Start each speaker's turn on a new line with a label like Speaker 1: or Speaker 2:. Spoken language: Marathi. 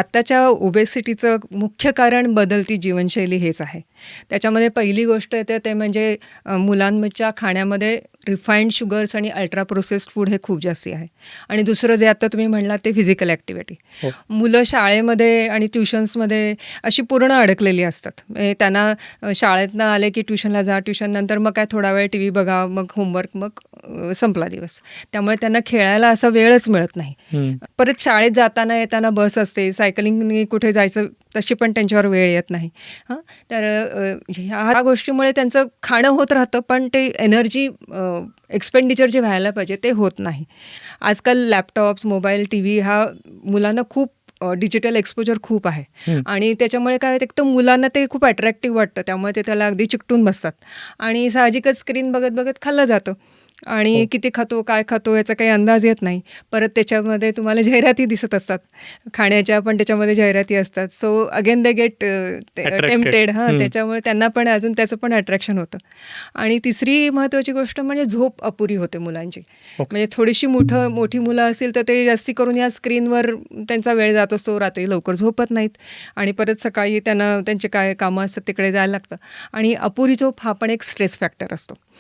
Speaker 1: आत्ताच्या ओबेसिटीचं मुख्य कारण बदलती जीवनशैली हेच आहे. त्याच्यामध्ये पहिली गोष्ट येते ते म्हणजे मुलांच्या खाण्यामध्ये रिफाइंड शुगर्स आणि अल्ट्रा प्रोसेस्ड फूड हे खूप जास्ती आहे. आणि दुसरं जे आता तुम्ही म्हणालात ते फिजिकल ॲक्टिव्हिटी.
Speaker 2: हो.
Speaker 1: मुलं शाळेमध्ये आणि ट्युशन्समध्ये अशी पूर्ण अडकलेली असतात. म्हणजे त्यांना शाळेतनं आले की ट्युशनला जा, ट्युशननंतर मग काय थोडा वेळ टीव्ही बघा, मग होमवर्क, मग संपला दिवस. त्यामुळे त्यांना खेळायला असा वेळच मिळत नाही.
Speaker 2: हं.
Speaker 1: परत शाळेत जाताना येताना बस असते, सायकलिंगनी कुठे जायचं तशी पण त्यांच्यावर वेळ येत नाही. हां, तर ह्या गोष्टीमुळे त्यांचं खाणं होत राहतं, पण ते एनर्जी एक्सपेंडिचर जे व्हायला पाहिजे ते होत नाही. आजकाल लॅपटॉप्स, मोबाईल, टीव्ही हा मुलांना खूप डिजिटल एक्सपोजर खूप आहे
Speaker 2: हं.
Speaker 1: आणि त्याच्यामुळे काय होतं, एक तर मुलांना ते खूप अट्रॅक्टिव्ह वाटतं, त्यामुळे ते त्याला अगदी चिकटून बसतात आणि साहजिकच स्क्रीन बघत बघत खाल्लं जातं आणि
Speaker 2: हो.
Speaker 1: किती खातो, काय खातो याचा काही अंदाज येत नाही. परत त्याच्यामध्ये तुम्हाला जाहिराती दिसत असतात. खाण्याच्या पण त्याच्यामध्ये जाहिराती असतात. So again they get
Speaker 2: attracted.
Speaker 1: Tempted
Speaker 2: हं.
Speaker 1: त्याच्यामुळे त्यांना पण अजून त्याचं पण अट्रॅक्शन होतं. आणि तिसरी महत्त्वाची गोष्ट म्हणजे झोप अपुरी होते मुलांची.
Speaker 2: ओके.
Speaker 1: म्हणजे थोडीशी मोठी मुलं असतील तर ते जास्ती करून या स्क्रीनवर त्यांचा वेळ जात असतो. रात्री लवकर झोपत नाहीत आणि परत सकाळी त्यांना त्यांचे काय कामं असतात तिकडे जायला लागतं आणि अपुरी झोप हा पण एक स्ट्रेस फॅक्टर असतो.